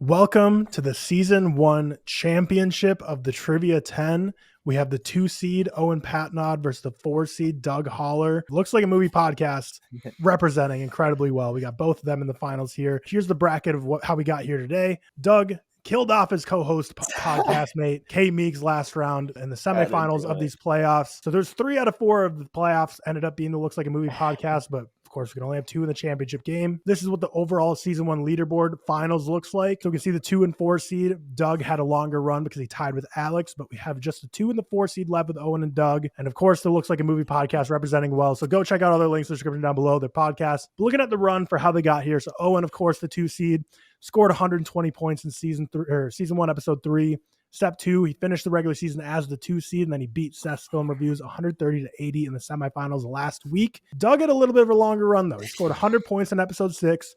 Welcome to the Season 1 Championship of the Trivia 10. We have the 2 seed Owen Patnaude versus the 4 seed Doug Holler. Looks like a movie podcast representing incredibly well. We got both of them in the finals here. Here's the bracket of how we got here today. Doug killed off his co-host podcast mate K Meeks last round in the semifinals of these playoffs. So there's 3 out of 4 of the playoffs ended up being the Looks Like a Movie podcast, but of course, we can only have 2 in the championship game. This is what the overall season 1 leaderboard finals looks like. So we can see the 2 and 4 seed. Doug had a longer run because he tied with Alex, but we have just the 2 and the 4 seed left with Owen and Doug. And of course, the Looks Like a Movie podcast representing well. So go check out all their links in the description down below, their podcast. But looking at the run for how they got here. So Owen, of course, the 2 seed, scored 120 points in season 1, episode 3. Step 2, he finished the regular season as the 2 seed, and then he beat Seth's Film Reviews 130-80 in the semifinals last week. Doug had a little bit of a longer run, though. He scored 100 points in episode 6,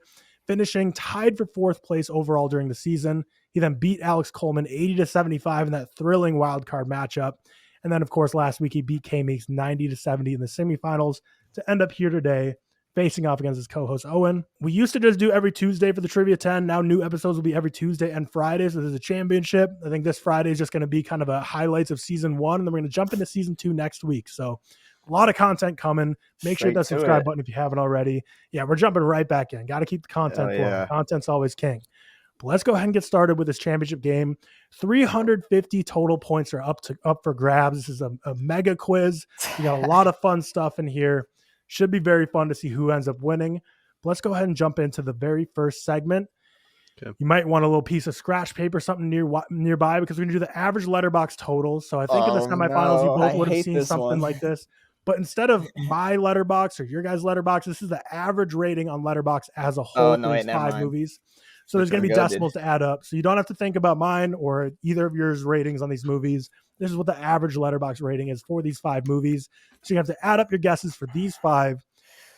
finishing tied for 4th place overall during the season. He then beat Alex Coleman 80-75 in that thrilling wildcard matchup. And then, of course, last week he beat K Meeks 90-70 in the semifinals to end up here today, facing off against his co-host Owen. We used to just do every Tuesday for the Trivia 10. Now new episodes will be every Tuesday and Friday. So there's a championship. I think this Friday is just going to be kind of a highlights of season 1. And then we're going to jump into season 2 next week. So a lot of content coming. Make sure that subscribe button if you haven't already. Yeah, we're jumping right back in. Got to keep the content flowing. Yeah. Content's always king. But let's go ahead and get started with this championship game. 350 total points are up for grabs. This is a mega quiz. We got a lot of fun stuff in here. Should be very fun to see who ends up winning. But let's go ahead and jump into the very first segment. Okay. You might want a little piece of scratch paper, something nearby, because we're going to do the average letterbox totals. So I think in the semifinals, you both would have seen something like this. But instead of my letterbox or your guys' letterbox, this is the average rating on Letterboxd as a whole for these 5 movies. So there's going to be decimals to add up. So you don't have to think about mine or either of yours ratings on these movies. This is what the average Letterboxd rating is for these 5 movies. So you have to add up your guesses for these 5.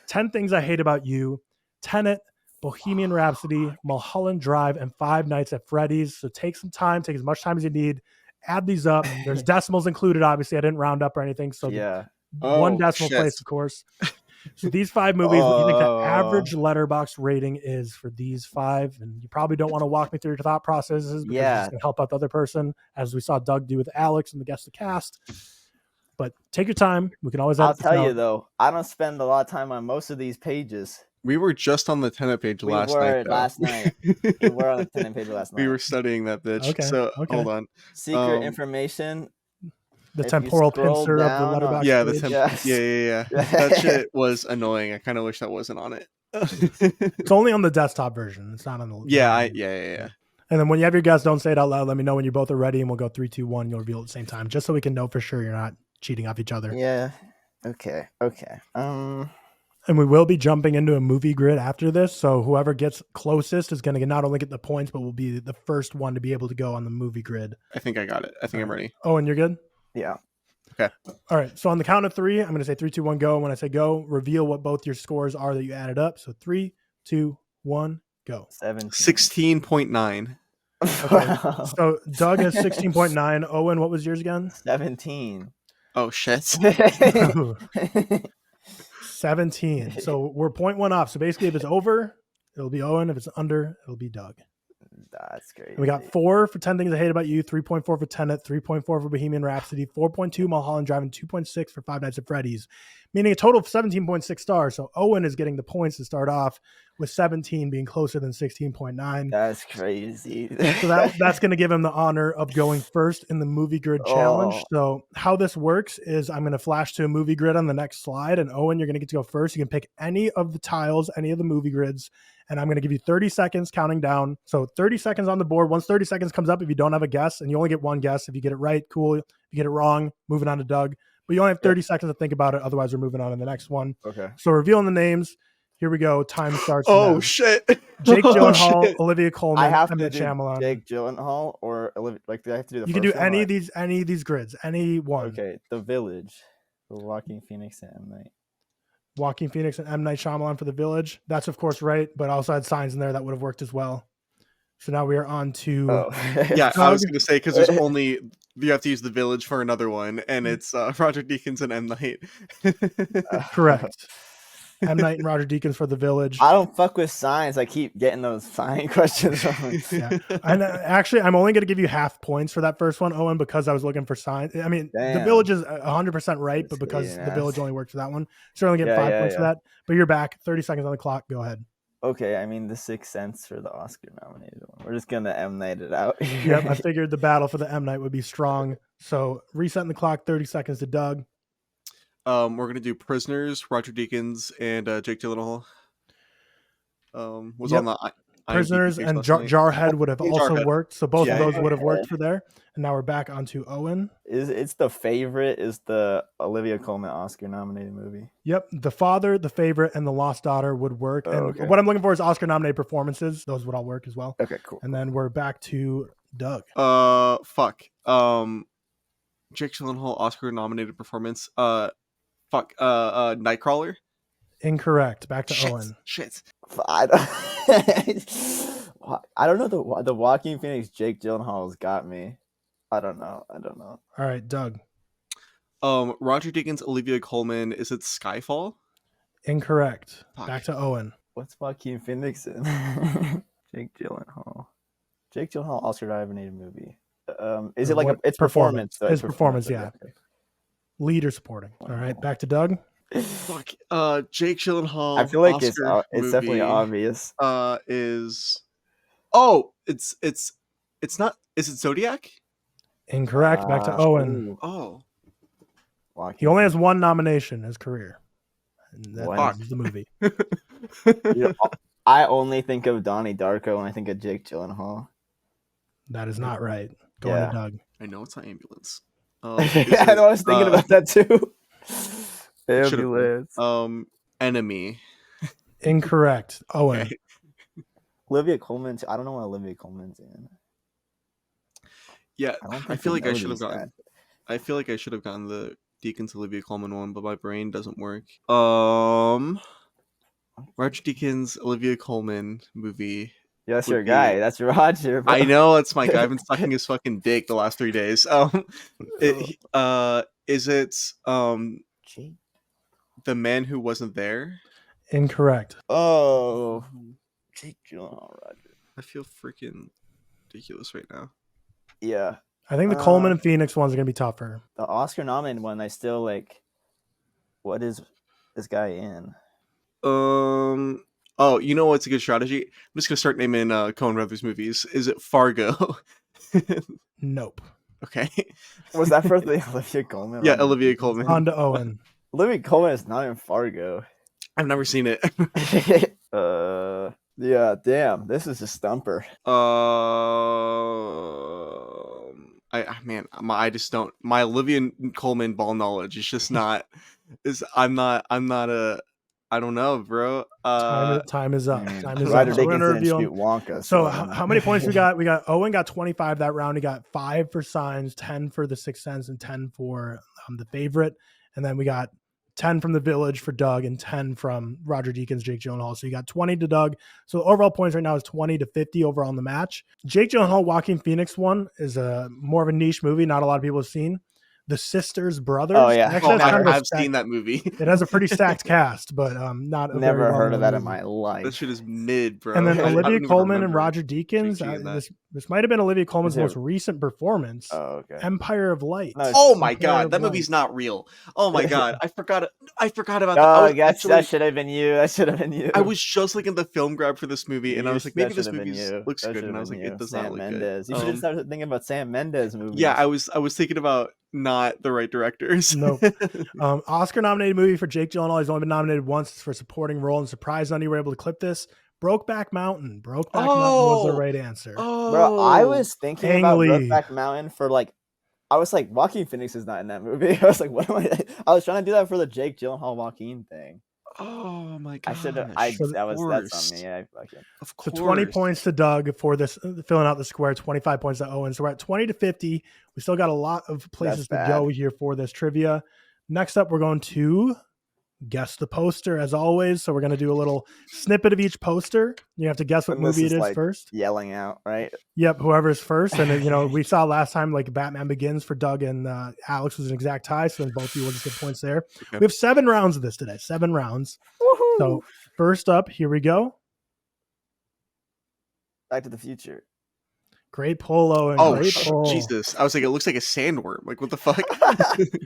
10 Things I Hate About You, Tenet, Bohemian Rhapsody, Mulholland Drive, and Five Nights at Freddy's. So take some time, take as much time as you need. Add these up. There's decimals included. Obviously, I didn't round up or anything. So yeah. One decimal place, of course. So these 5 movies, what do you think the average Letterboxd rating is for these 5? And you probably don't want to walk me through your thought processes because it's going to help out the other person, as we saw Doug do with Alex and the guest of the cast. But take your time. We can always. I'll tell you though, I don't spend a lot of time on most of these pages. We were just on the Tenet page last night. We were on the Tenet page last night. We were studying that bitch. Okay. Hold on. Secret information. The temporal pincer of the letterbox. Yeah, yeah. That shit was annoying. I kind of wish that wasn't on it. It's only on the desktop version. It's not on the. Yeah. And then when you have your guess, don't say it out loud. Let me know when you both are ready, and we'll go 3, 2, 1. You'll reveal at the same time, just so we can know for sure you're not cheating off each other. Yeah. Okay. And we will be jumping into a movie grid after this. So whoever gets closest is going to not only get the points, but will be the first one to be able to go on the movie grid. I think I got it. I think I'm ready. Oh, and you're good? Yeah. Okay. All right. So on the count of 3, I'm going to say 3, 2, 1, go. And when I say go, reveal what both your scores are that you added up. So 3, 2, 1, go. 16.9. Okay. So Doug has 16.9. Owen, what was yours again? 17. Oh, shit. 17. So we're 0.1 off. So basically, if it's over, it'll be Owen. If it's under, it'll be Doug. That's great. And we got 4 for 10 Things I Hate About You, 3.4 for Tenet, 3.4 for Bohemian Rhapsody, 4.2 Mulholland Drive, and 2.6 for Five Nights at Freddy's, meaning a total of 17.6 stars. So Owen is getting the points to start off, with 17 being closer than 16.9. That's crazy. So that's going to give him the honor of going first in the movie grid challenge. So how this works is I'm going to flash to a movie grid on the next slide, and Owen, you're going to get to go first. You can pick any of the tiles, any of the movie grids, and I'm going to give you 30 seconds counting down. So 30 seconds on the board. Once 30 seconds comes up, if you don't have a guess, and you only get one guess. If you get it right, cool. If you get it wrong, moving on to Doug. But you only have 30 seconds to think about it. Otherwise, we're moving on to the next one. Okay. So revealing the names. Here we go. Time starts. Oh, shit. Jake Gyllenhaal, Olivia Colman, I have to M. Night do Shyamalan. Jake Gyllenhaal or Olivia, like, do I have to do the You first can do one, any of these grids, any one. Okay. The Village. The Joaquin Phoenix and M. Night. Joaquin Phoenix and M. Night Shyamalan for The Village. That's, of course, right, but I also had signs in there that would have worked as well. So now we are on to... Yeah, I was going to say, because there's only... You have to use The Village for another one, and it's Roger Deakins and M. Night. Correct. M. Night and Roger Deakins for The Village. I don't fuck with signs. I keep getting those sign questions wrong. Yeah. And actually, I'm only going to give you half points for that first one, Owen, because I was looking for signs. I mean, The Damn. Village is 100% right, but because The Village only worked for that one, so only get 5 points for that. But you're back. 30 seconds on the clock. Go ahead. Okay, I mean, The Sixth Sense for the Oscar nominated one. We're just gonna M Night it out. Yep, I figured the battle for the M Night would be strong. So resetting the clock. 30 seconds to Doug. We're gonna do Prisoners, Roger Deakins, and Jake Gyllenhaal. Was Yep. on the Prisoners IMDb and page last night. Jarhead would have and also Jarhead. worked. So both of those would have Okay. worked for there. And now we're back onto Owen. It's The Favorite is the Olivia Colman Oscar nominated movie. Yep. The Father, The Favorite, and The Lost Daughter would work. And okay. what I'm looking for is Oscar nominated performances. Those would all work as well. Okay, cool. And then we're back to Doug. Fuck. Jake Gyllenhaal Oscar nominated performance. Nightcrawler. Incorrect. Back to Owen. Shit. I don't know the Joaquin Phoenix Jake Gyllenhaal's got me. I don't know. All right, Doug. Roger Deakins, Olivia Colman. Is it Skyfall? Incorrect. Fuck. Back to Owen. What's Joaquin Phoenix in? Jake Gyllenhaal. Jake Gyllenhaal Oscar nominated movie. Is it like it's performance? Though. His performance, okay, yeah. okay. Lead or supporting. All right, back to Doug. Fuck. Jake Gyllenhaal. I feel like Oscar it's definitely movie, obvious. It's not. Is it Zodiac? Incorrect. Back to Owen. Ooh, Oh. Joaquin He only has one nomination in his career. And that What? is the movie. You know, I only think of Donnie Darko when I think of Jake Gyllenhaal. That is not right. Going Yeah. to Doug. I know it's not ambulance. Yeah, I know, I was thinking about that too. Should've Ambulance. Enemy. Incorrect. Owen. Okay. Olivia Colman. I don't know what Olivia Colman's in. Yeah, I don't I think feel we like I know should have these gotten. guys. I feel like I should have gotten the Deakins Olivia Colman one, but my brain doesn't work. Roger Deakins Olivia Colman movie. Yeah, that's would your guy. be- That's Roger. Bro. I know it's my guy. I've been sucking his fucking dick the last 3 days. Is it Gee. The Man Who Wasn't There? Incorrect. Oh, Jake Gyllenhaal, Roger. I feel freaking ridiculous right now. Yeah, I think the Coleman and Phoenix ones are going to be tougher. the Oscar nominated one. I still like. What is this guy in? Oh, you know what's a good strategy? I'm just gonna start naming Coen Brothers movies. Is it Fargo? Nope. Okay. Was that for the Olivia Colman? Yeah, one? Olivia Colman. On to Owen. Olivia Colman is not in Fargo. I've never seen it. Yeah, damn, this is a stumper. I just don't. My Olivia Colman ball knowledge is just not. I don't know, bro. Time is up. Time is Ryder up. So we're gonna Dickens didn't reveal shoot Wonka. So I don't know. how many points we got? We got Owen got 25 that round. He got 5 for Signs, 10 for The Sixth Sense, and 10 for The Favorite. And then we got 10 from The Village for Doug and 10 from Roger Deakins, Jake Gyllenhaal. So you got 20 to Doug. So the overall points right now is 20 to 50 overall in the match. Jake Gyllenhaal, Joaquin Phoenix one is a more of a niche movie. Not a lot of people have seen. The Sisters Brothers. Oh, yeah. Actually, that's kind of a I've seen that movie. It has a pretty stacked cast, but not a Never very heard of that in well-known my That life. shit is mid, bro. And then I don't Olivia even Colman and remember Roger Deakins. Jake in that. This might have been Olivia Colman's Is it- most recent performance. Oh, okay. Empire of Light. No, Oh my Empire god, of that Light. movie's not real. Oh my god, I forgot about that. Oh, I that should have been you. That should have been you. I was just looking at the film grab for this movie, and I was like, maybe this movie looks That good, should and I have was like, been it does Sam not look Mendes. good. You should have started thinking about Sam Mendes movies. Yeah, I was thinking about not the right directors. Nope. Oscar nominated movie for Jake Gyllenhaal. He's only been nominated once for supporting role, and surprised none of you were able to clip this. Brokeback Mountain. Brokeback Mountain was the right answer. Bro, I was thinking Ang about Lee. Brokeback Mountain for like, I was like, Joaquin Phoenix is not in that movie. I was like, what am I was trying to do that for the Jake Gyllenhaal Joaquin thing. Oh my god! I should have. Of That's on me. I fucking. Of So course. 20 points to Doug for this, filling out the square, 25 points to Owen. So we're at 20 to 50. We still got a lot of places That's to bad. go here for this trivia. Next up, we're going to guess the poster as always. So we're going to do a little snippet of each poster. You have to guess what And this movie is it is like- first. Yelling out, right? Yep, whoever's first. And then, we saw last time like Batman Begins for Doug and Alex was an exact tie. So then both of you will just get points there. Okay. We have 7 rounds of this today. 7 rounds. Woohoo! So first up, here we go. Back to the Future. Great pull, Owen. Oh, Great pull. Jesus. I was like, it looks like a sandworm. Like, what the fuck?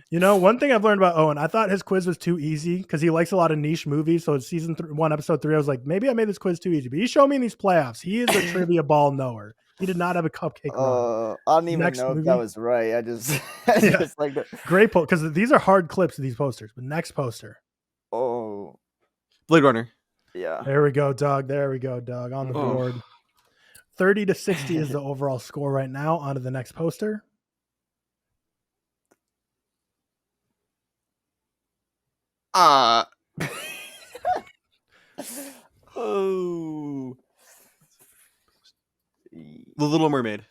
You know, one thing I've learned about Owen, I thought his quiz was too easy because he likes a lot of niche movies. So it's season 1, episode 3. I was like, maybe I made this quiz too easy. But he showed me in these playoffs. He is a trivia ball knower. He did not have a cupcake run. I don't even Next know movie. if that was right. I just, Yeah. just like that. Great pull because these are hard clips of these posters. But next poster. Oh, Blade Runner. yeah. There we go, Doug. There we go, Doug. On the board. 30-60 is the overall score right now. On to the next poster. Oh. The Little Mermaid.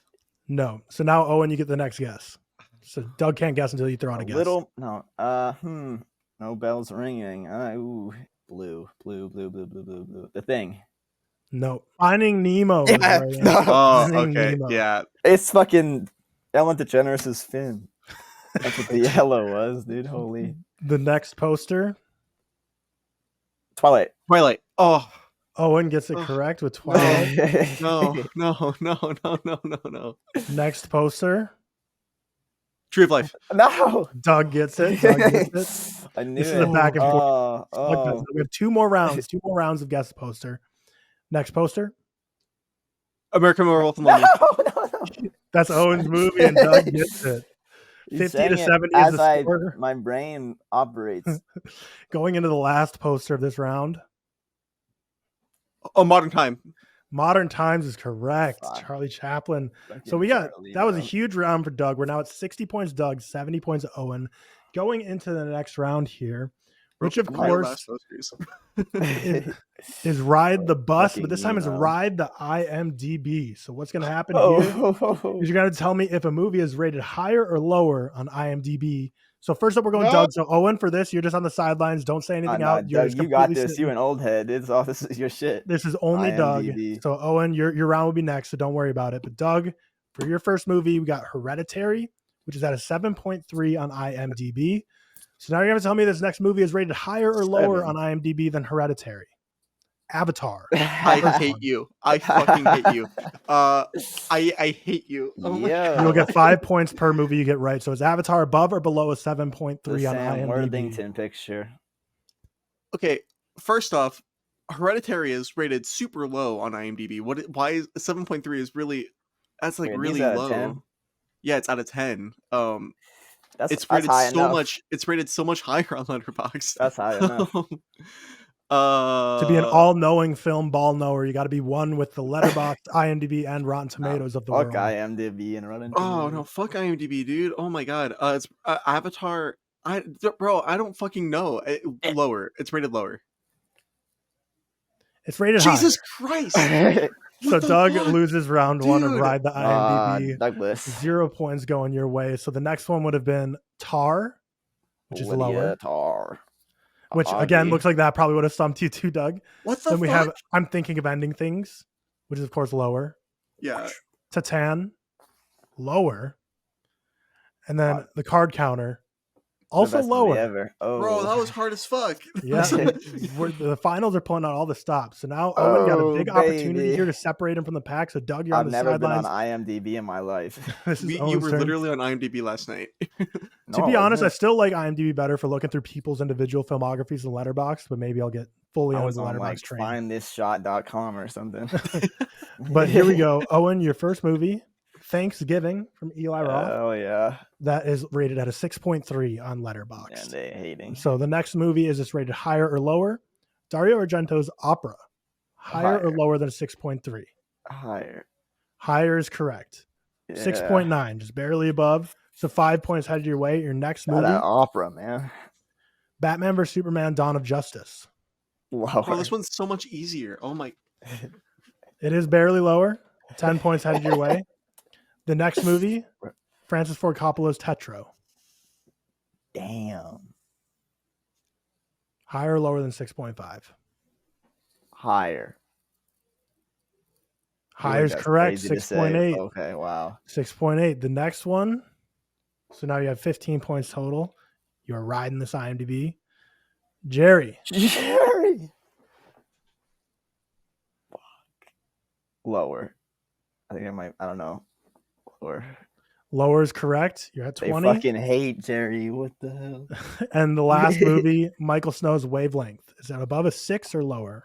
No. So now, Owen, you get the next guess. So Doug can't guess until you throw out a guess. No bells ringing. Ooh, blue. The Thing. No. Finding Nemo. is Yeah. right No. answer. Oh, Finding okay. Nemo. Yeah. It's fucking Ellen DeGeneres' Finn. That's what the yellow was, dude. Holy. The next poster. Twilight. Twilight. Oh. Owen gets it Ugh. correct with Twilight. No. Next poster. Tree of Life. No. Doug gets it. Doug gets it. I knew This is it. a back and forth. Oh. We have 2 more rounds. 2 more rounds of guess the poster. Next poster. American Werewolf in No, London. no. That's Owen's movie, and Doug gets it. He's 50 saying to it 70 is as the score. my brain operates. Going into the last poster of this round. Oh, Modern Time. Modern Times is correct. Fuck. Charlie Chaplin. Fucking So we got Charlie, that was a bro. huge round for Doug. We're now at 60 points, Doug, 70 points, Owen. Going into the next round here, which of My course last posters. is Ride the Bus, but Fucking this time it's Nemo. Ride the IMDb. So what's going to happen here is Oh. you're going to tell me if a movie is rated higher or lower on IMDb. So first up, we're going No. Doug. So Owen, for this, you're just on the sidelines. Don't say anything Nah, out. You're Doug, just you got completely this. sitting- You an old head. This is your shit. This is only IMDb. Doug. So Owen, your round will be next, so don't worry about it. But Doug, for your first movie, we got Hereditary, which is at a 7.3 on IMDb. So now you're going to tell me this next movie is rated higher or lower 7. on IMDb than Hereditary. Avatar. I hate you. I fucking hate you. I hate you. Oh my Yeah. God. You'll get 5 points per movie you get right. So is Avatar above or below a 7.3 The on Sam IMDb? Worthington picture. Okay, first off, Hereditary is rated super low on IMDb. Why is 7.3 is really that's like Wait, really these out of low. 10? Yeah, it's out of 10. That's It's rated high so enough. much. It's rated so much higher on Letterboxd. That's high enough. To be an all-knowing film ball knower, you got to be one with the Letterboxd, IMDb, and Rotten Tomatoes of the Fuck world. IMDb and Rotten Oh Tomatoes. no, fuck IMDb, dude. Oh my god. It's Avatar. I don't fucking know. Lower. It's rated lower. It's rated Jesus high. Christ. So What the Doug fuck? loses round 1 of Dude. Ride the IMDb. Douglas. 0 points going your way. So the next one would have been Tar, which is lower. Tar. Which again Augie. looks like that probably would have stumped you too, Doug. What the Then fuck? we have I'm Thinking of Ending Things, which is of course lower. Yeah. Titan, lower. And then Fuck. the Card Counter, The also best movie lower. ever. Oh. Bro, that was hard as fuck. Yeah, the finals are pulling out all the stops. So now Owen got a Oh, big opportunity baby. here to separate him from the pack. So Doug, you're I've on the never been on sidelines. IMDb in my life. This is You Owen's were turn. literally on IMDb last night. To be honest, I still like IMDb better for looking through people's individual filmographies than Letterboxd, but maybe I'll get fully I on was the on Letterboxd like train. findthisshot.com or something. But here we go. Owen, your first movie, Thanksgiving from Eli Roth. Oh yeah. That is rated at a 6.3 on Letterboxd. And they hating. So the next movie is this rated higher or lower? Dario Argento's Opera. Higher or Higher. lower than a 6.3? Higher. Higher is correct. 6.9, just barely above. So 5 points headed your way. Your next Shout movie, out Opera, man. Batman vs Superman: Dawn of Justice. Lower. Oh, this one's so much easier. Oh my. It is barely lower. 10 points headed your way. The next movie, Francis Ford Coppola's Tetro. Damn. Higher or lower than 6.5? Higher. Higher is That's correct. crazy to say. 6.8. Okay, wow. 6.8. The next one. So now you have 15 points total. You're riding this IMDb. Jerry. Jerry. Lower. I think I don't know. Lower. Lower is correct. You're at They 20. fucking hate Jerry. What the hell? And the last movie, Michael Snow's Wavelength. Is that above a 6 or lower?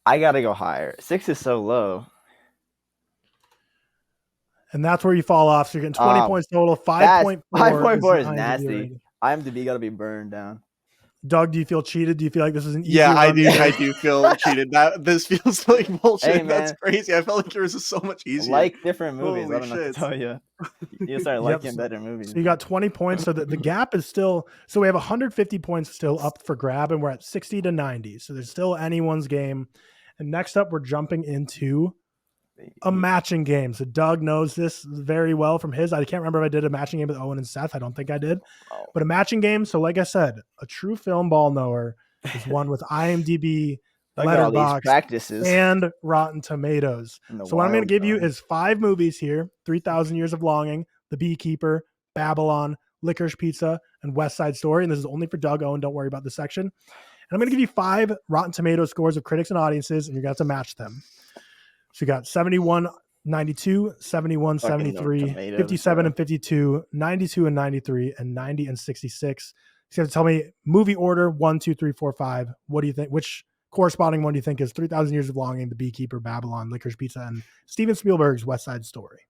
I gotta go higher. 6 is so low. And that's where you fall off. So you're getting 20 points total. 5.4. 5.4 is IMDb nasty. rating. IMDb gotta be burned down. Doug, do you feel cheated? Do you feel like this is an easy Yeah, I run? do. I do feel cheated. This feels like bullshit. Hey, man. That's crazy. I felt like yours is so much easier. Like different movies. Holy I don't know what to shit. tell you. You start liking better movies. So you got 20 points. So the gap is still, so we have 150 points still up for grab, and we're at 60 to 90. So there's still anyone's game. And next up, we're jumping into a matching game. So Doug knows this very well from his. I can't remember if I did a matching game with Owen and Seth. I don't think I did. Oh. But a matching game. So like I said, a true film ball knower is one with IMDb, Letterboxd, practices, and Rotten Tomatoes. So what I'm going to give you is 5 movies here: 3,000 Years of Longing, The Beekeeper, Babylon, Licorice Pizza, and West Side Story. And this is only for Doug. Owen, don't worry about this section. And I'm going to give you 5 Rotten Tomatoes scores of critics and audiences, and you're going to have to match them. So you got 71, 92, 71, 73, 57 and 52, 92 and 93, and 90 and 66. So you have to tell me movie order 1, 2, 3, 4, 5. What do you think? Which corresponding one do you think is 3,000 Years of Longing, The Beekeeper, Babylon, Licorice Pizza, and Steven Spielberg's West Side Story?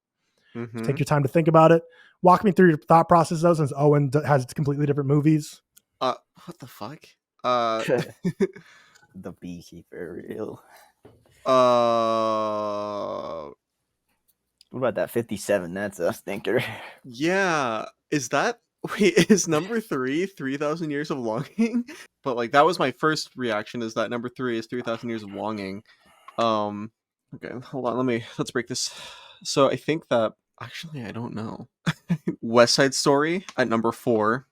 Mm-hmm. So take your time to think about it. Walk me through your thought process, though, since Owen has completely different movies. What the fuck? The Beekeeper, real. What about that 57? That's a stinker. Yeah. Is number 3 3,000 Years of Longing? But like that was my first reaction, is that number 3 is 3,000 Years of Longing. Okay, hold on, let's break this. So I think that actually I don't know. West Side Story at number 4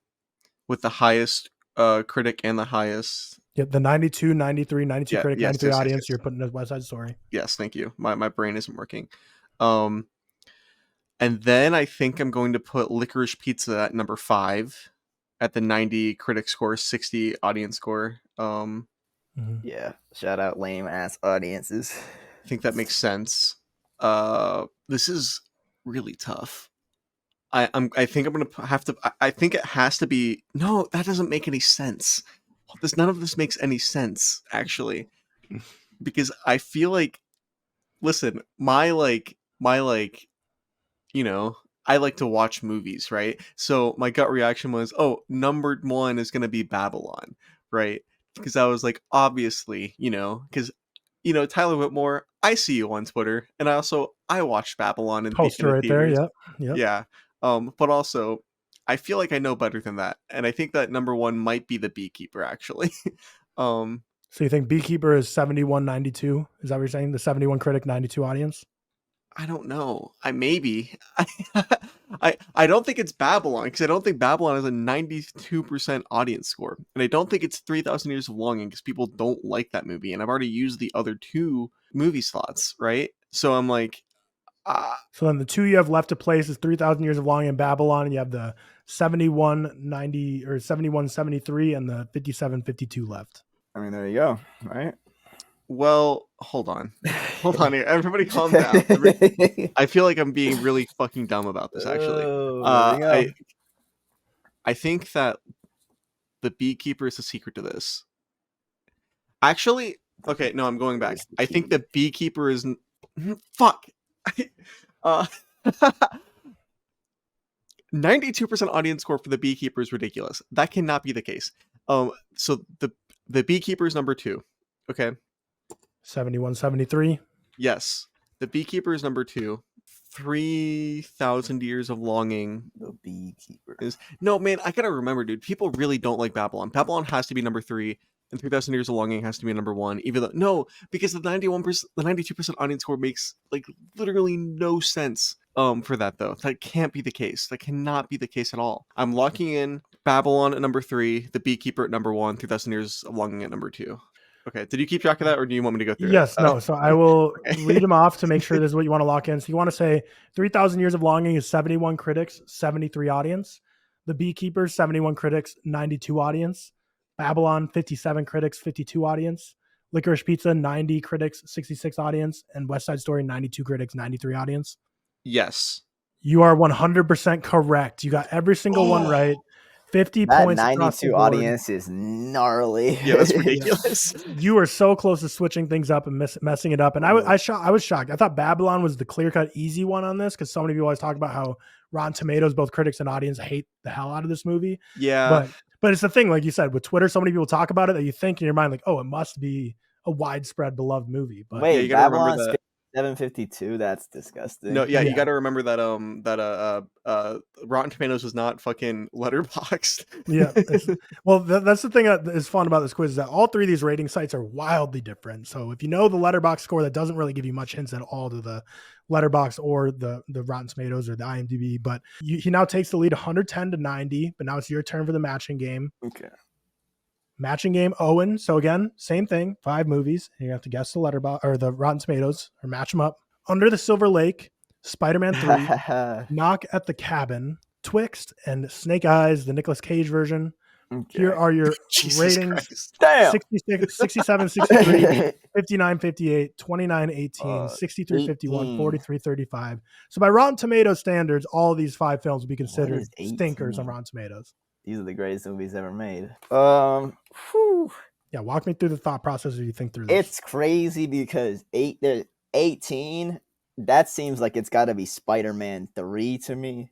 with the highest critic and the highest. Yeah, the 92, 93, 92 critic, 93 audience. Yes. You're putting as West Side Story. Yes, thank you. My brain isn't working. And then I think I'm going to put Licorice Pizza at number 5 at the 90 critic score, 60 audience score. Yeah, shout out lame ass audiences. I think that makes sense. This is really tough. I think I'm gonna have to. I think it has to be. No, that doesn't make any sense. None of this makes any sense, actually, because I feel like, listen, my you know, I like to watch movies, right? So my gut reaction was, oh, number 1 is gonna be Babylon, right? Because I was like, obviously, because Tyler Whitmore, I see you on Twitter, and I watched Babylon and poster right there, yep. Yeah. But also, I feel like I know better than that, and I think that number 1 might be The Beekeeper, actually. So you think Beekeeper is 71, 92? Is that what you're saying? The 71 critic, 92 audience? I don't know. Maybe. I don't think it's Babylon, because I don't think Babylon has a 92% audience score, and I don't think it's 3,000 Years of Longing because people don't like that movie, and I've already used the other 2 movie slots, right? So I'm like, so then the 2 you have left to place is 3,000 Years of Longing and Babylon, and you have the 71-90 or 71-73 and the 57-52 left. I mean, there you go, right? Well, hold on here. Everybody calm down. I feel like I'm being really fucking dumb about this, actually. I think that The Beekeeper is the secret to this. Actually, okay, no, I'm going back. I think The Beekeeper is... Fuck! 92% audience score for The Beekeeper is ridiculous. That cannot be the case. So the Beekeeper is number 2. Okay. 71-73. Yes. The Beekeeper is number 2. 3,000 Years of Longing. The Beekeeper. No, man, I gotta remember, dude. People really don't like Babylon. Babylon has to be number 3, and 3,000 Years of Longing has to be number 1. Even though, no, because the 92% audience score makes like literally no sense. For that though, that can't be the case. That cannot be the case at all. I'm locking in Babylon at number 3, The Beekeeper at number 1, 3,000 Years of Longing at number 2. Okay, did you keep track of that, or do you want me to go through it? Yes, no. So I will read them off to make sure this is what you want to lock in. So you want to say 3,000 Years of Longing is 71 critics, 73 audience. The Beekeeper, 71 critics, 92 audience. Babylon, 57 critics, 52 audience. Licorice Pizza, 90 critics, 66 audience. And West Side Story, 92 critics, 93 audience. Yes. You are 100% correct. You got every single one right. 50 That points across the 92 board. audience is gnarly. Yeah, that's ridiculous. You were so close to switching things up and messing it up. And I was shocked. I thought Babylon was the clear-cut easy one on this because so many people always talk about how Rotten Tomatoes, both critics and audience, hate the hell out of this movie. Yeah. But it's the thing, like you said, with Twitter, so many people talk about it that you think in your mind, like, oh, it must be a widespread beloved movie. But Wait, you gotta remember Babylon's that. 752. That's disgusting. No, you got to remember that Rotten Tomatoes was not fucking Letterboxd. Yeah. Well, that's the thing that is fun about this quiz is that all three of these rating sites are wildly different. So if you know the Letterboxd score, that doesn't really give you much hints at all to the Letterboxd or the Rotten Tomatoes or the IMDb. But he now takes the lead 110 to 90. But now it's your turn for the matching game. Okay. Matching game, Owen. So again, same thing. 5 movies. You have to guess the Letterboxd or the Rotten Tomatoes or match them up. Under the Silver Lake, Spider-Man 3, Knock at the Cabin, Twixt, and Snake Eyes, the Nicolas Cage version. Okay. Here are your ratings. Damn. 66, 67, 63, 59, 58, 29, 18, 63, 51, 43, 35. So by Rotten Tomatoes standards, all of these 5 films would be considered stinkers on Rotten Tomatoes. These are the greatest movies ever made. Yeah, walk me through the thought process as you think through this. It's crazy because 18, that seems like it's got to be Spider-Man 3 to me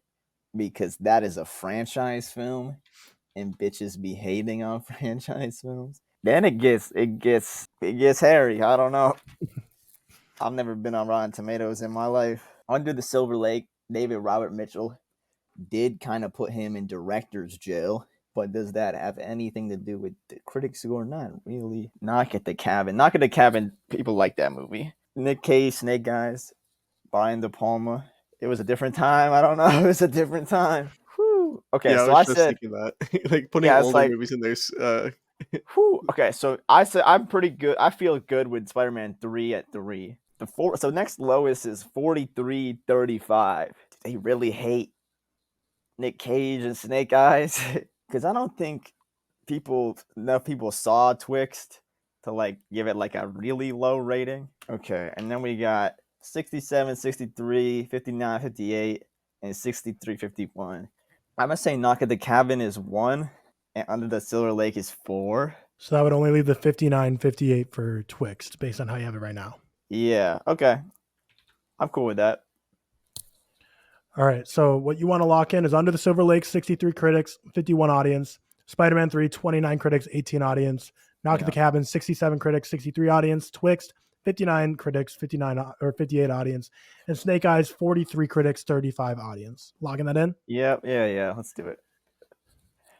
because that is a franchise film and bitches be hating on franchise films. Then it gets hairy. I don't know. I've never been on Rotten Tomatoes in my life. Under the Silver Lake, David Robert Mitchell did kind of put him in director's jail, but does that have anything to do with the critic score? Not really. Knock at the Cabin, people like that movie. Nick Cage, Snake Eyes, Brian De Palma. It was a different time. I don't know. It was a different time. Whew. Okay, yeah, so I was just thinking that. Like putting older movies in there. Okay, so I said I'm pretty good. I feel good with Spider-Man 3 at 3. So next lowest is 43-35. They really hate Nick Cage and Snake Eyes because I don't think enough people saw Twixt to like give it like a really low rating. Okay, and then we got 67, 63, 59, 58, and 63, 51. I'm gonna say Knock at the Cabin is 1, and Under the Silver Lake is 4. So that would only leave the 59, 58 for Twixt based on how you have it right now. Yeah. Okay. I'm cool with that. All right, so what you want to lock in is Under the Silver Lake, 63 critics, 51 audience. Spider-Man 3, 29 critics, 18 audience. Knock at the Cabin, 67 critics, 63 audience. Twixt, 59 critics, 58 audience. And Snake Eyes, 43 critics, 35 audience. Logging that in? Yep. Yeah. Let's do it.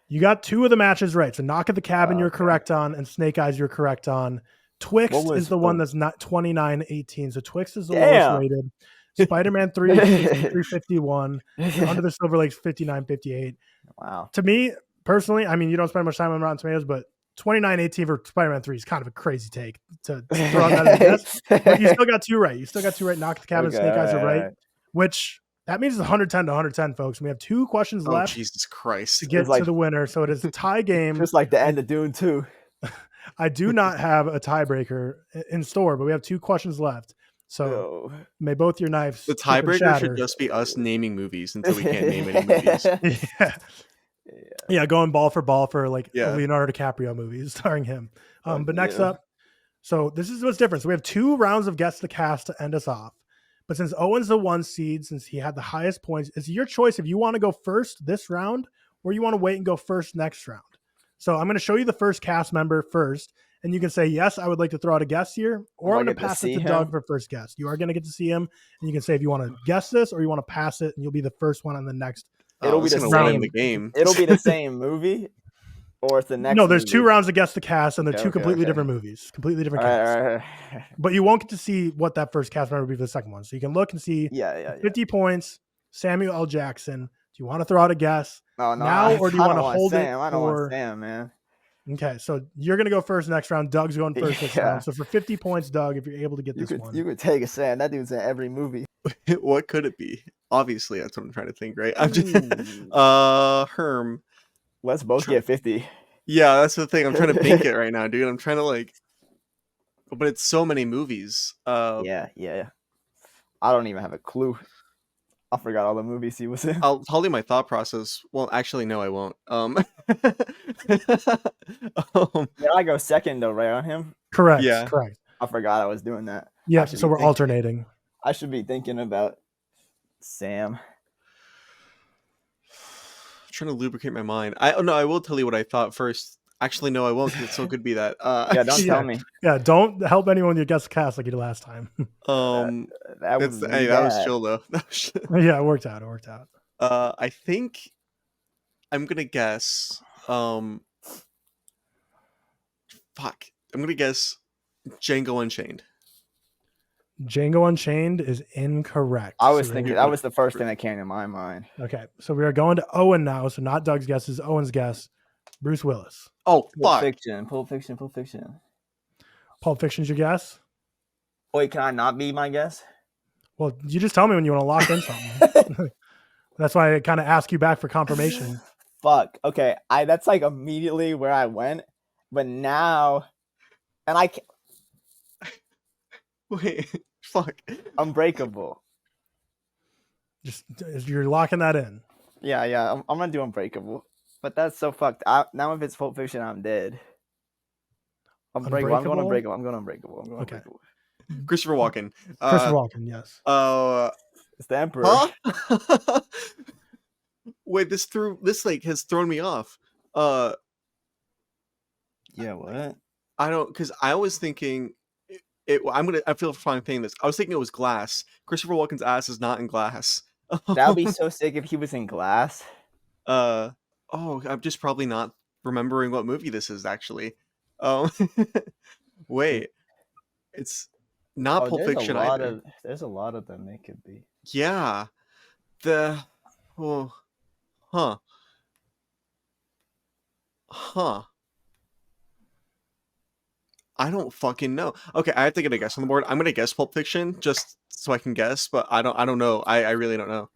You got 2 of the matches right. So Knock at the Cabin you're correct on, and Snake Eyes you're correct on. Twixt is the one that's not 29-18. So Twixt is the lowest rated. Spider-Man 3, 63-51. Under the Silver Lake, 59-58. Wow. To me, personally, I mean, you don't spend much time on Rotten Tomatoes, but 29-18 for Spider-Man 3 is kind of a crazy take to throw out that as a guess. But you still got 2 right. Knock at the Cabin, Snake Eyes are right. Which, that means it's 110 to 110, folks. We have 2 questions left. Jesus Christ. To get to the winner. So it is a tie game. Just like the end of Dune 2. I do not have a tiebreaker in store, but we have 2 questions left. So may both your knives. The tiebreaker should just be us naming movies until we can't name any movies. Yeah, going ball for like a Leonardo DiCaprio movies starring him. But next up, so this is what's different. So we have 2 rounds of Guess the Cast to end us off. But since Owen's the 1 seed, since he had the highest points, it's your choice if you want to go first this round or you want to wait and go first next round. So I'm going to show you the first cast member first. And you can say, yes, I would like to throw out a guess here, or I'm going to pass it to Doug for first guess. You are going to get to see him, and you can say if you want to guess this or you want to pass it, and you'll be the first one on the next. It'll be the same game. It'll be the same movie, or it's the next. No, there's movie. 2 rounds to guess the cast, and they're 2 completely different movies, completely different casts. But you won't get to see what that first cast member will be for the second one. So you can look and see. 50 points. Samuel L. Jackson. Do you want to throw out a guess now, or do you want to hold it? I don't want Sam, man. Okay, so you're going to go first next round. Doug's going first this round. So for 50 points, Doug, if you're able to get this one. You could take a Sam. That dude's in every movie. What could it be? Obviously, that's what I'm trying to think, right? I'm just Herm. Let's both get 50. Yeah, that's the thing. I'm trying to think it right now, dude. I'm trying to like, but it's so many movies. Yeah. I don't even have a clue. I forgot all the movies he was in. I'll tell you my thought process. Well, actually, no, I won't. Did I go second though, right on him? Correct. Yeah. Correct. I forgot I was doing that. Yeah. I should So be we're thinking- alternating. I should be thinking about Sam. trying to lubricate my mind. I will tell you what I thought first. Actually, no, I won't because it still could be that. Yeah, don't tell me. Yeah. Don't help anyone you guess the cast like you did last time. That was hey, that was chill though. Yeah, it worked out. It worked out. I think I'm gonna guess. Fuck. I'm gonna guess Django Unchained. Django Unchained is incorrect. I was So thinking that was the first thing that came to my mind. Okay, so we are going to Owen now. So not Doug's guess, is Owen's guess. Bruce Willis. Oh Pulp fuck! Fiction. Pulp Fiction. Pulp Fiction's your guess? Wait, can I not be my guess? Well, you just tell me when you want to lock in something. That's why I kind of ask you back for confirmation. Fuck. Okay, that's like immediately where I went, but now, and I can't, Wait, fuck. Unbreakable. Just you're locking that in. Yeah. I'm gonna do Unbreakable, but that's so fucked. Now if it's Pulp Fiction, I'm dead. Unbreakable. I'm going Unbreakable. Okay. Christopher Walken. Christopher Walken, yes. It's the Emperor. Huh? Wait, this like has thrown me off. Yeah. What? I don't, because I was thinking I feel fine saying this. I was thinking it was Glass. Christopher Walken's ass is not in Glass. That would be so sick if he was in Glass. I'm just probably not remembering what movie this is actually. Wait, it's not Pulp Fiction either. There's a lot of them. They could be. Yeah, I don't fucking know. Okay, I have to get a guess on the board. I'm gonna guess Pulp Fiction just so I can guess, but I don't know. I really don't know.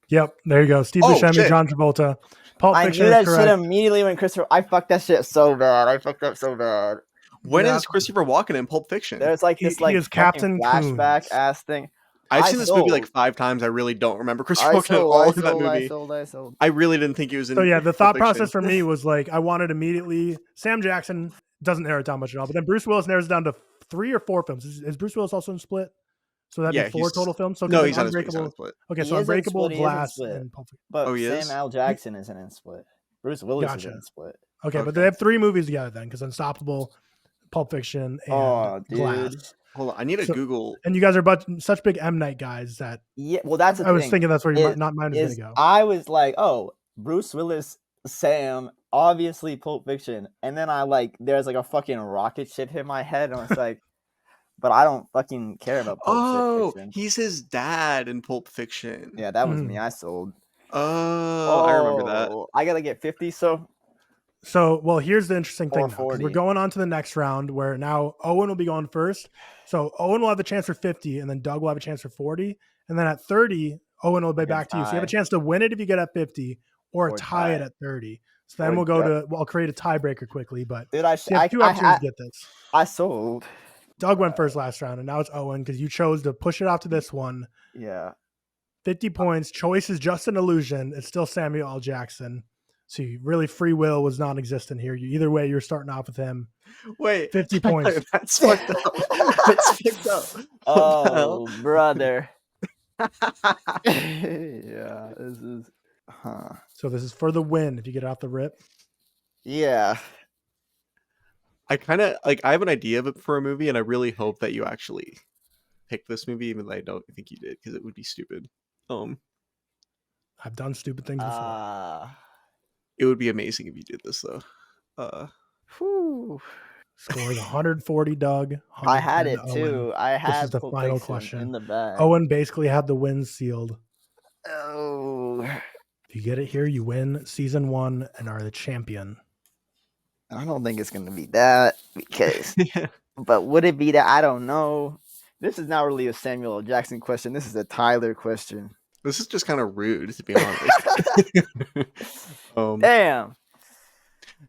Yep, there you go. Steve Buscemi, shit. John Travolta. Pulp I Fiction knew is that shit correct. immediately when Christopher. I fucked that shit so bad. I fucked up so bad. When Yeah. is Christopher Walken in Pulp Fiction? There's like He this like is fucking Captain flashback Coons. ass thing. I've I seen this movie like sold. 5 times. I really don't remember Christopher Walken at all in that movie. I sold. I really didn't think he was in. So yeah, the thought Pulp Fiction. process for me was like I wanted immediately. Sam Jackson doesn't narrow it down much at all, but then Bruce Willis narrows it down to 3 or 4 films. Is Bruce Willis also in Split? So that'd Yeah, be 4 he's- total films. So No, then he's not in Split. Unbreakable. Okay, He so is in Unbreakable, Split, he is in Glass, Split. and Pulp Fiction. But Oh, he is? Samuel L. Jackson isn't in Split. Bruce Willis is Gotcha. in Split. Okay, but Okay. they have 3 movies together then, because Unstoppable, Pulp Fiction, and Oh, dude. Glass. Hold on, I need to So- Google. And you guys are such big M Night guys that Yeah, well, that's the I was thing. thinking that's where is- mine was going is to go. I was like, oh, Bruce Willis, Sam, obviously Pulp Fiction, and then there's like a fucking rocket ship hit my head, and I was like, but I don't fucking care about Pulp Fiction. He's his dad in Pulp Fiction. Yeah, that was Mhm. me. I sold. Oh, I remember that. I gotta get 50. So So, well, here's the interesting thing. Or Now, 'cause 40. we're going on to the next round where now Owen will be going first. So Owen will have the chance for 50, and then Doug will have a chance for 40. And then at 30, Owen will be You can back to you. So you have a tie. chance to win it if you get at 50 or Or tie it tie. at 30. So then Or we'll go tie. to, well, I'll create a tiebreaker quickly, but dude, you have 2 opportunities to get this. I sold. Doug went first last round, and now it's Owen because you chose to push it off to this one. Yeah. 50 points. Choice is just an illusion. It's still Samuel L. Jackson. So you really, free will was non-existent here. Either way, you're starting off with him. Wait, 50 points. That's fucked up. That's fucked up. What the hell? Oh, brother. Yeah, this is. So this is for the win if you get it off the rip. Yeah. I kind of like. I have an idea of it for a movie, and I really hope that you actually pick this movie, even though I don't think you did, because it would be stupid. I've done stupid things before. It would be amazing if you did this though. Whew. Score is 140, Doug. I had it 110 Owen. too. I had is the Pulp final Fiction question. in the bag. Owen basically had the win sealed. Oh. If you get it here, you win season 1 and are the champion. I don't think it's gonna be that because. Yeah. But would it be that? I don't know. This is not really a Samuel L. Jackson question. This is a Tyler question. This is just kind of rude, to be honest. Damn.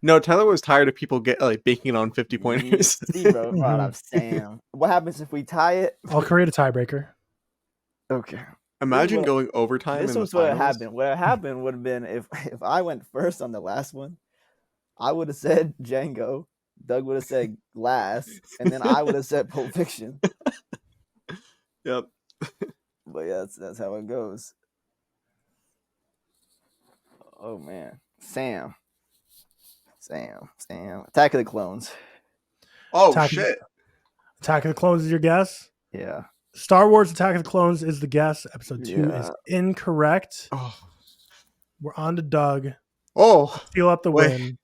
No, Tyler was tired of people banking on 50 pointers. Steve brought up Sam. What happens if we tie it? I'll create a tiebreaker. Okay. Imagine going overtime. This in was the what finals. happened. What happened would have been if I went first on the last one, I would have said Django, Doug would have said Glass, and then I would have said Pulp Fiction. Yep. But yeah, that's how it goes. Oh man, Sam. Attack of the Clones. Oh Attack shit. Attack of the Clones is your guess? Yeah. Star Wars Attack of the Clones is the guess. Episode 2 Yeah. is incorrect. Oh. We're on to Doug. Oh. Seal up the win.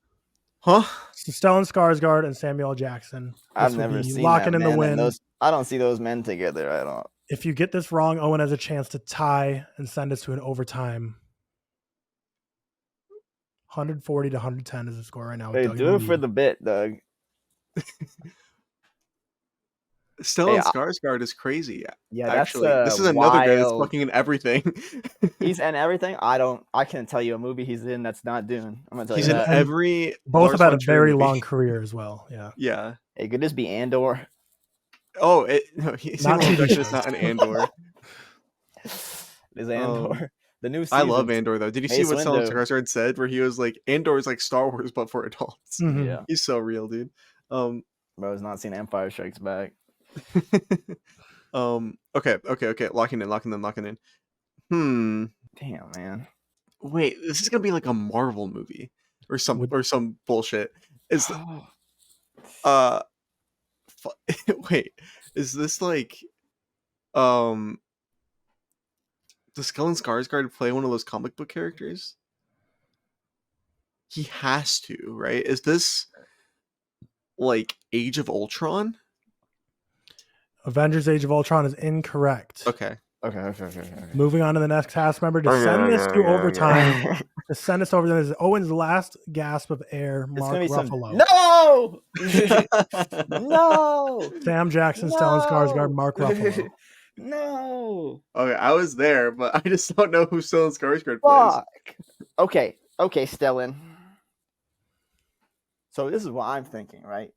Huh? So Stellan Skarsgård and Samuel L. Jackson. I've never seen locking that, in the man, win. and I don't see those men together. I don't. If you get this wrong, Owen has a chance to tie and send us to an overtime. 140 to 110 is the score right now. Hey, do it for the bit, Doug. Stellan Skarsgård is crazy. Yeah, actually, that's this is another guy that's wild. fucking in everything. He's in everything. I can't tell you a movie he's in that's not Dune. I'm gonna tell He's you in that. every. Both Lars have had von a Trier very movie. long career as well. Yeah. Yeah. Hey, could this be Andor? Oh, he's Not not, TV it's shows. not an Andor. It is Andor. The new season. I love Andor though. Did you see Mace what Stellan Windu. Skarsgård said? Where he was like, "Andor is like Star Wars, but for adults." Mhm. Yeah, He's so real, dude. bro's not seen Empire Strikes Back. Okay. Locking in. Damn, man. Wait, this is gonna be like a Marvel movie or some bullshit. Is wait, is this like does Stellan Skarsgård play one of those comic book characters? He has to, right? Is this like Age of Ultron? Avengers Age of Ultron is incorrect. Okay. Moving on to the next cast member to send this to overtime. To send us over, this is Owen's last gasp of air. Mark Ruffalo. No. Sam Jackson, Stellan Skarsgård, Mark Ruffalo. No. Okay, I was there, but I just don't know who Stellan Skarsgård plays. Fuck. Okay, Stellan. So this is what I'm thinking, right?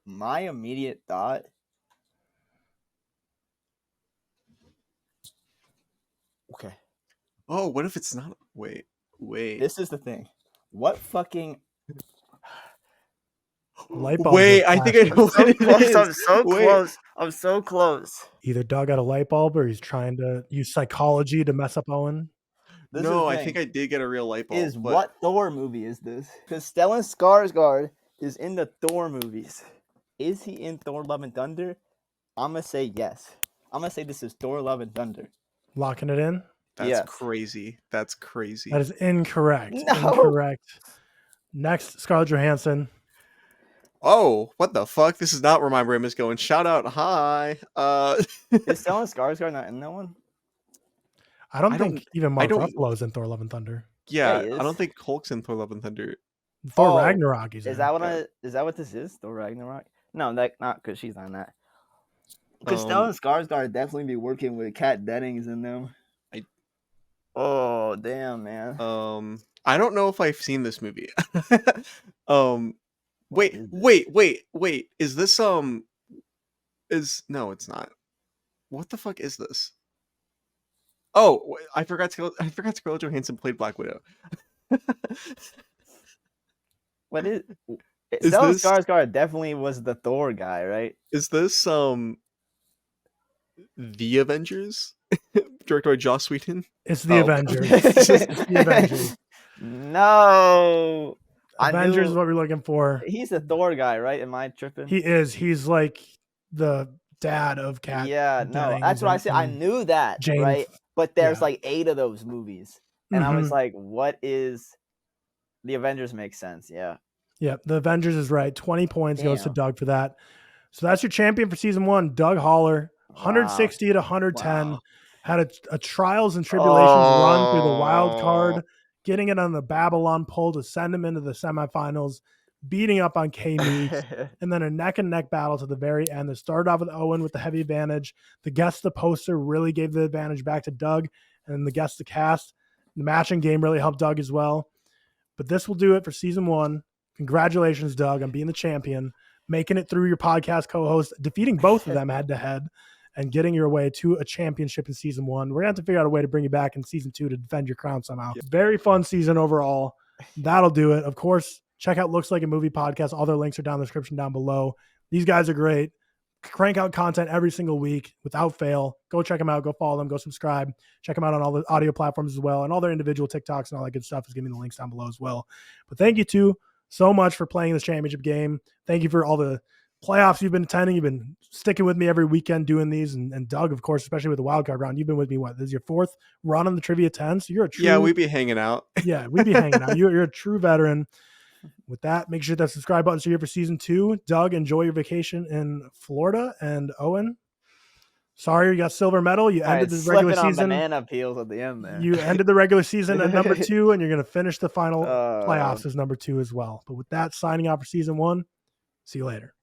My immediate thought. Okay. Oh, what if it's not? Wait. This is the thing. What fucking Light bulb Wait, just I think I flashed. know what it is. I'm so Wait. close. I'm so close. Either Doug got a light bulb or he's trying to use psychology to mess up Owen. This is No, the I thing. think I did get a real light bulb. But What Thor movie is this? Because Stellan Skarsgård is in the Thor movies. Is he in Thor: Love and Thunder? I'm gonna say yes. I'm gonna say this is Thor: Love and Thunder. Locking it in. That's Yes. crazy. That's crazy. That is incorrect. No. Incorrect. Next, Scarlett Johansson. Oh, what the fuck? This is not where my brain is going. Shout out, hi. Is Stellan Skarsgård not in that one? I don't I think don't- even I Mark don't- Ruffalo is in Thor: Love and Thunder. Yeah, he I is. don't think Hulk's in Thor: Love and Thunder. Thor Oh, Ragnarok is in. Is that what this is? Thor Ragnarok? No, not because she's on that. Because Um, Stellan Skarsgård definitely be working with Kat Dennings in them. Oh damn, man. I don't know if I've seen this movie. Wait. Is this no, it's not. What the fuck is this? Oh, I forgot Scarlett Johansson played Black Widow. What is? Is Stellan this- Skarsgård definitely was the Thor guy, right? Is this The Avengers? Directed by Joss Whedon? It's the Oh. Avengers. It's the Avengers. No. Avengers is what we're looking for. He's the Thor guy, right? Am I tripping? He is. He's like the dad of Kat. Yeah, no. Dennings That's what I and- said. I and knew that, Jane. right? But there's yeah. like 8 of those movies. And I was Mhm. like, what is the Avengers makes sense, yeah. Yeah, the Avengers is right. 20 points goes to Damn. Doug for that. So that's your champion for season 1, Doug Holler. 160 to 110. Wow. Had a trials and tribulations run through the wild Oh. card, getting it on the Babylon poll to send him into the semifinals, beating up on K Meeks, and then a neck and neck battle to the very end. That started off with Owen with the heavy advantage. The guess the poster really gave the advantage back to Doug, and the guess the cast. The matching game really helped Doug as well. But this will do it for season 1. Congratulations, Doug, on being the champion, making it through your podcast co-host, defeating both of them head-to-head, and getting your way to a championship in season 1. We're going to have to figure out a way to bring you back in season 2 to defend your crown somehow. Yeah. Very fun season overall. That'll do it. Of course, check out Looks Like a Movie podcast. All their links are down in the description down below. These guys are great. Crank out content every single week without fail. Go check them out. Go follow them. Go subscribe. Check them out on all the audio platforms as well. And all their individual TikToks and all that good stuff is giving the links down below as well. But thank you two so much for playing this championship game. Thank you for all the playoffs you've been attending. You've been sticking with me every weekend doing these. And Doug, of course, especially with the wildcard round, you've been with me. What? This is your 4th run on the Trivia 10. So you're a true. Yeah, we be hanging out. Yeah, we be hanging out. You're a true veteran. With that, make sure that subscribe button's here for season 2. Doug, enjoy your vacation in Florida. And Owen, sorry you got silver medal. You ended the regular season. Banana peels at the end there. You ended the regular season at number 2, and you're going to finish the final playoffs as number 2 as well. But with that, signing out for season 1. See you later.